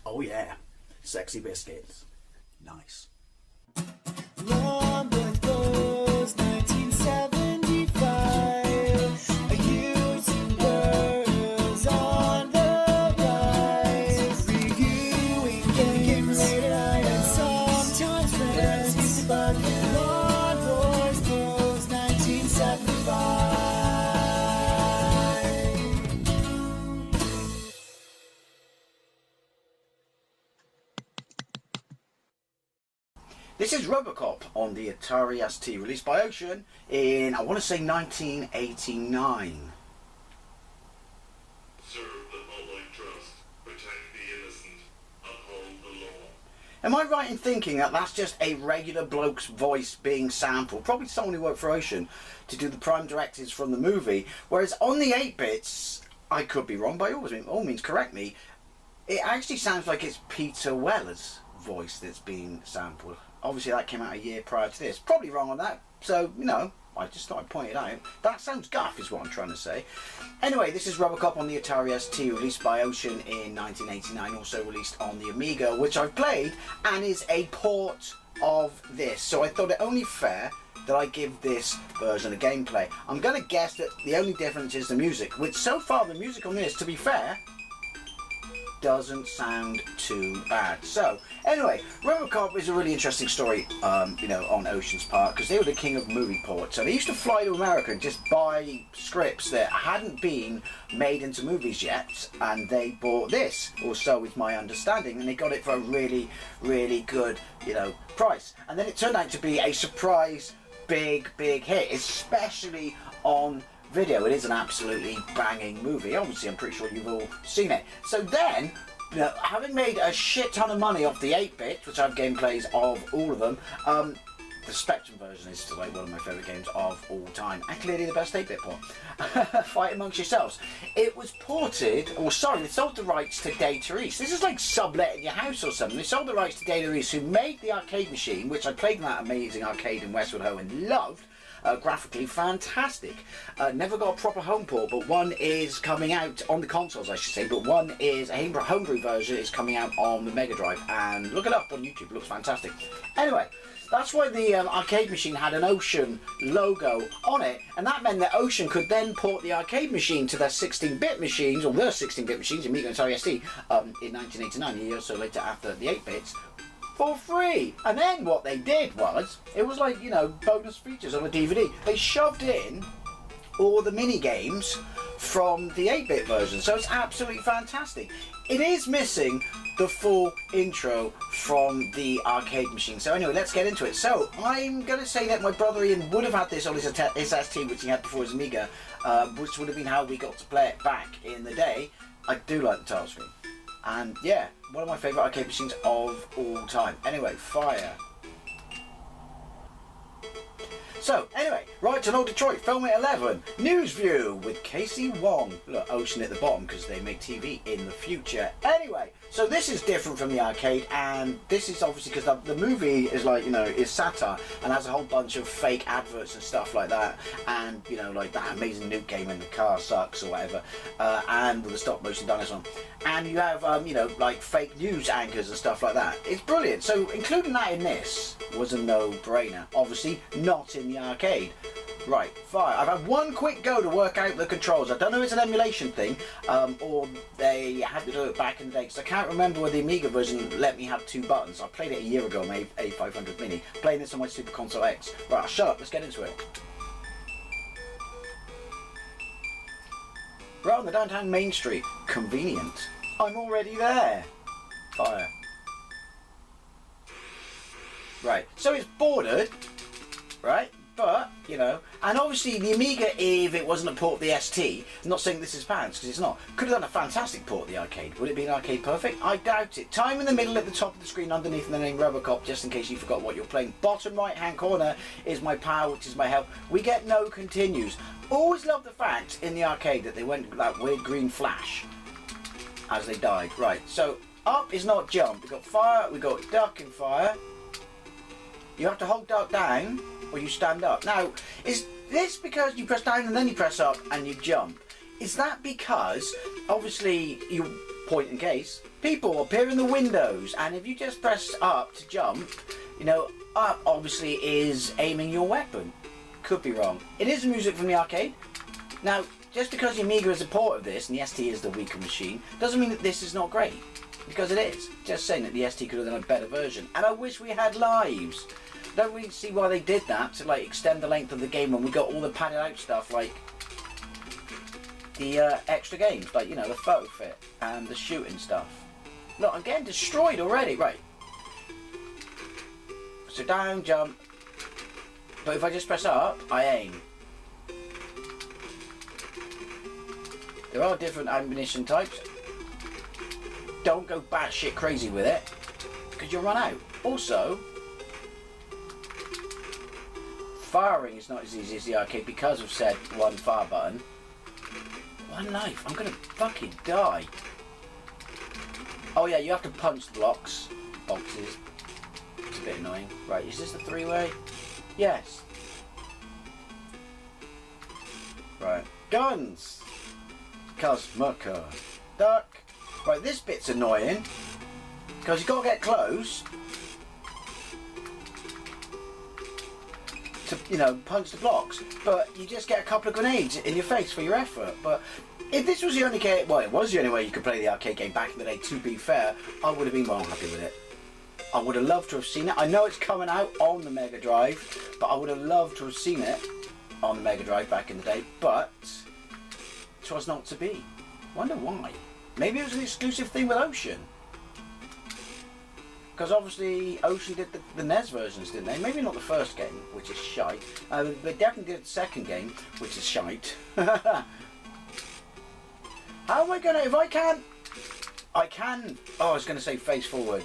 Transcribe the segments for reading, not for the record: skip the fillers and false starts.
Oh yeah, sexy biscuits. Nice. Long was 1975. A YouTuber on the rise, reviewing games late at night and sometimes friends. But Long Boys Bros 1975. This is Robocop on the Atari ST, released by Ocean in, I want to say, 1989. Serve the public trust, protect the innocent, uphold the law. Am I right in thinking that that's just a regular bloke's voice being sampled, probably someone who worked for Ocean, to do the prime directives from the movie, whereas on the 8-bits, I could be wrong, by all means correct me, it actually sounds like it's Peter Weller's voice that's being sampled. Obviously that came out a year prior to this. Probably wrong on that, so, you know, I just thought I'd point it out. That sounds guff is what I'm trying to say. Anyway, this is Robocop on the Atari ST, released by Ocean in 1989, also released on the Amiga, which I've played, and is a port of this. So I thought it only fair that I give this version of gameplay. I'm going to guess that the only difference is the music, which so far the music on this, to be fair, doesn't sound too bad. So anyway, Robocop is a really interesting story, you know, on Ocean's part, because they were the king of movie ports. So they used to fly to America and just buy scripts that hadn't been made into movies yet, and they bought this, or so is my understanding, and they got it for a really, really good, you know, price. And then it turned out to be a surprise big hit, especially on video. It is an absolutely banging movie. Obviously, I'm pretty sure you've all seen it. So then, you know, having made a shit ton of money off the 8-bit, which I have gameplays of all of them, the Spectrum version is like one of my favourite games of all time, and clearly the best 8-bit port. Fight amongst yourselves. It was ported, or sorry, they sold the rights to Data East. This is like subletting your house or something. They sold the rights to Data East, who made the arcade machine, which I played in that amazing arcade in Westwood Ho and loved. Graphically fantastic. Never got a proper home port, but one is coming out on the consoles, I should say, but one is a homebrew version is coming out on the Mega Drive, and look it up on YouTube, it looks fantastic. Anyway, that's why the arcade machine had an Ocean logo on it, and that meant that Ocean could then port the arcade machine to their 16-bit machines, or their 16-bit machines, Amiga and Atari ST, in 1989, a year or so later after the 8-bits, for free. And then what they did was, it was like, you know, bonus features on a DVD. They shoved in all the mini games from the 8-bit version, so it's absolutely fantastic. It is missing the full intro from the arcade machine. So anyway, let's get into it. So I'm going to say that my brother Ian would have had this on his ST, which he had before his Amiga, which would have been how we got to play it back in the day. I do like the title screen. And yeah, one of my favourite arcade machines of all time. Anyway, fire. So, anyway, right to Old Detroit, film at 11. News View with Casey Wong. Look, Ocean at the bottom because they make TV in the future. Anyway, so this is different from the arcade, and this is obviously because the movie is like, you know, is satire and has a whole bunch of fake adverts and stuff like that, and, you know, like that amazing nuke game when the car sucks or whatever, and with the stop motion dinosaur. And you have, you know, like fake news anchors and stuff like that. It's brilliant. So including that in this was a no-brainer. Obviously not in the arcade. Right, fire. I've had one quick go to work out the controls. I don't know if it's an emulation thing, or they had to do it back in the day, because I can't remember whether the Amiga version let me have 2 buttons. I played it a year ago on my A500 Mini, playing this on my Super Console X. Right, I'll shut up, let's get into it. Right on the downtown Main Street. Convenient. I'm already there. Fire. Right, so it's bordered, right? But, you know, and obviously the Amiga, if it wasn't a port of the ST, I'm not saying this is pants, because it's not, could have done a fantastic port of the arcade. Would it be an arcade perfect? I doubt it. Time in the middle at the top of the screen underneath the name Robocop, just in case you forgot what you're playing. Bottom right hand corner is my power, which is my health. We get no continues. Always love the fact in the arcade that they went with that weird green flash as they died. Right, so up is not jump. We've got fire, we've got duck and fire. You have to hold duck down or you stand up. Now, is this because you press down and then you press up and you jump? Is that because, obviously, you point in case, people appear in the windows, and if you just press up to jump, you know, up obviously is aiming your weapon. Could be wrong. It is music from the arcade. Now, just because the Amiga is a port of this and the ST is the weaker machine, doesn't mean that this is not great. Because it is. Just saying that the ST could have done a better version. And I wish we had lives. Don't really see why they did that, to like extend the length of the game when we got all the padded out stuff, like the extra games, like, you know, the photo fit and the shooting stuff. Look, I'm getting destroyed already. Right. So down, jump. But if I just press up, I aim. There are different ammunition types. Don't go batshit crazy with it, because you'll run out. Also, firing is not as easy as the arcade because of said one fire button. One life. I'm gonna fucking die. Oh yeah, you have to punch the boxes. It's a bit annoying. Right, is this the three-way? Yes. Right. Guns! Cosmoca. Duck. Right, this bit's annoying. Because you've got to get close to, you know, punch the blocks. But you just get a couple of grenades in your face for your effort. But if this was the only game, well, it was the only way you could play the arcade game back in the day, to be fair, I would have been more happy with it. I would have loved to have seen it. I know it's coming out on the Mega Drive, but I would have loved to have seen it on the Mega Drive back in the day, but it was not to be. Wonder why. Maybe it was an exclusive thing with Ocean. Because obviously Ocean did the NES versions, didn't they? Maybe not the first game, which is shite. They definitely did the second game, which is shite. How am I gonna, if I can't, I can, oh, I was gonna say face forward.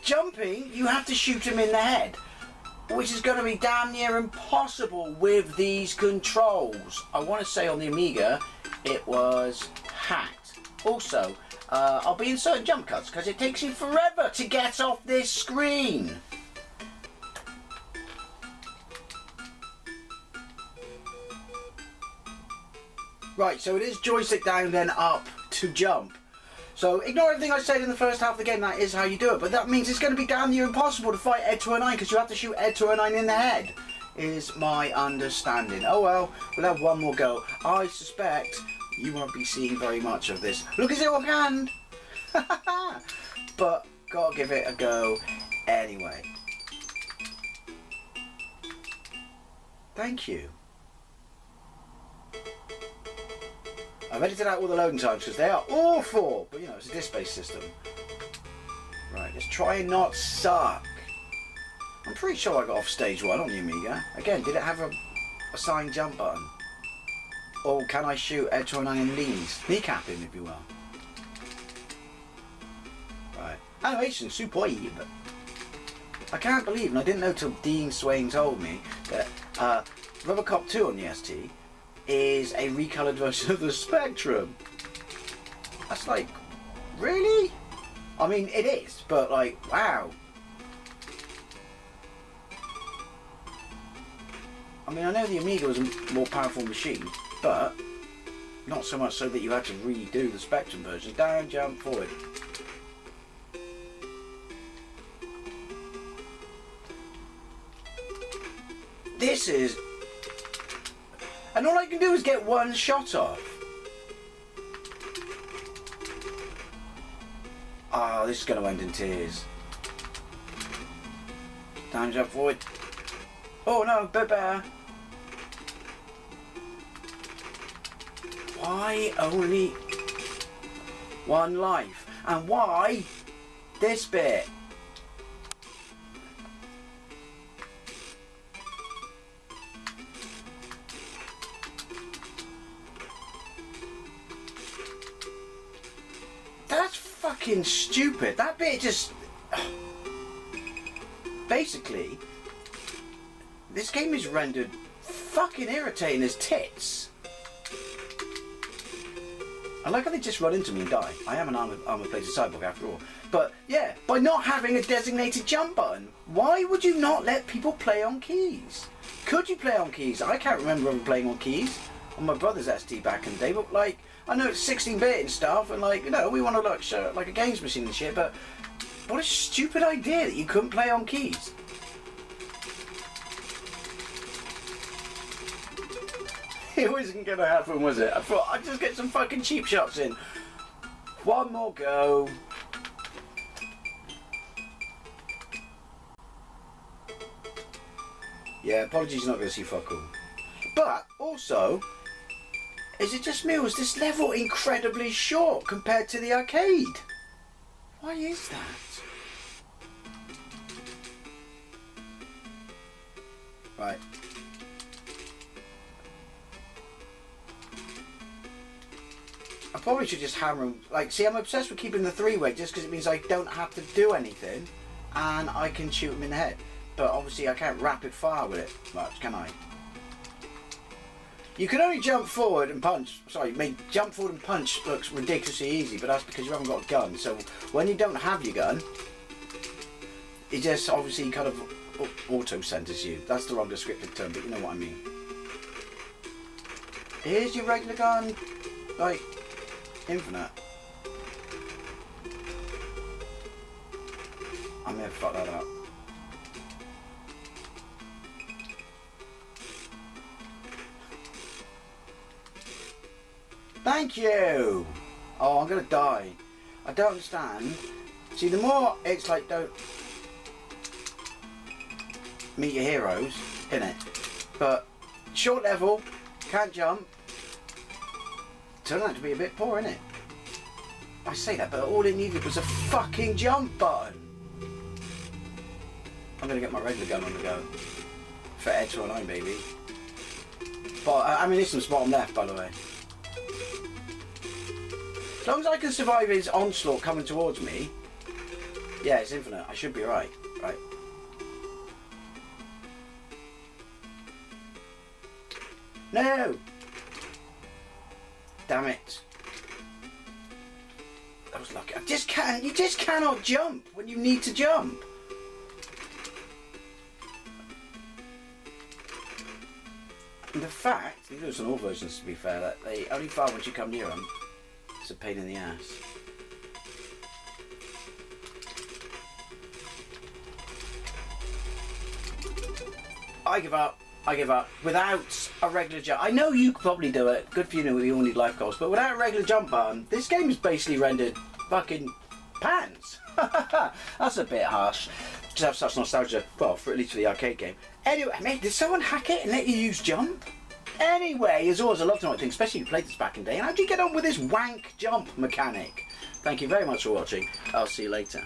Jumping, you have to shoot him in the head, which is going to be damn near impossible with these controls. I want to say on the Amiga, it was hacked. Also, I'll be inserting jump cuts because it takes you forever to get off this screen. Right, so it is joystick down then up to jump. So ignore everything I said in the first half of the game, that is how you do it. But that means it's going to be damn near impossible to fight Ed 209 because you have to shoot Ed 209 in the head, is my understanding. Oh well, we'll have one more go. I suspect you won't be seeing very much of this. Look at your hand! But gotta give it a go anyway. Thank you. I've edited out all the loading times because they are awful, but you know, it's a disc-based system. Right, let's try and not suck. I'm pretty sure I got off stage 1 on the Amiga. Again, did it have a assigned jump button? Or can I shoot Ed 209 in knees? Kneecap him, if you will. Right, animation superb. I can't believe, and I didn't know till Dean Swain told me, that Robocop 2 on the ST is a recolored version of the Spectrum. That's like, really? I mean, it is, but like, wow. I mean, I know the Amiga was a more powerful machine, but not so much so that you had to redo the Spectrum version. Down, jump, forward. This is... and all I can do is get one shot off. Oh, this is going to end in tears. Down, jump, forward. Oh no, bit better. Why only one life? And why this bit? That's fucking stupid. That bit just... basically, this game is rendered fucking irritating as tits. I like how they just run into me and die. I am an armor-plated cyborg after all. But yeah, by not having a designated jump button, why would you not let people play on keys? Could you play on keys? I can't remember ever playing on keys. on my brother's ST back in the day, but like, I know it's 16-bit and stuff, and like, you know, we want to like show like a games machine and shit, but what a stupid idea that you couldn't play on keys. It wasn't gonna happen, was it? I thought I'd just get some fucking cheap shots in. One more go. Yeah, apologies, you're not going to see fuck all. But also, is it just me or is this level incredibly short compared to the arcade? Why is that? Right. I probably should just hammer him. Like, see, I'm obsessed with keeping the three-way just because it means I don't have to do anything and I can shoot him in the head. But obviously I can't rapid fire with it much, can I? You can only jump forward and punch. Sorry, jump forward and punch looks ridiculously easy, but that's because you haven't got a gun. So when you don't have your gun, it just obviously kind of auto-centers you. That's the wrong descriptive term, but you know what I mean. Here's your regular gun, like, infinite. I may have fucked that up. Thank you! Oh, I'm gonna die. I don't understand. See, the more it's like, don't meet your heroes, innit? But short level, can't jump. Turned out to be a bit poor, innit? I say that, but all it needed was a fucking jump button. I'm gonna get my regular gun on the go. For Edge 209, baby. But ammunition's bottom left, by the way. As long as I can survive his onslaught coming towards me, yeah, it's infinite. I should be right. Right. No! Damn it. That was lucky. You just cannot jump when you need to jump. And the fact, you do this on all versions to be fair, that they only fire once you come near them. It's a pain in the ass. I give up. I give up. Without a regular jump. I know you could probably do it. Good for you, we all need life goals. But without a regular jump button, this game is basically rendered fucking pants. That's a bit harsh. Just have such nostalgia. Well, for at least for the arcade game. Anyway, mate, did someone hack it and let you use jump? Anyway, as always, I love to know things, especially if you played this back in the day. And how do you get on with this wank jump mechanic? Thank you very much for watching. I'll see you later.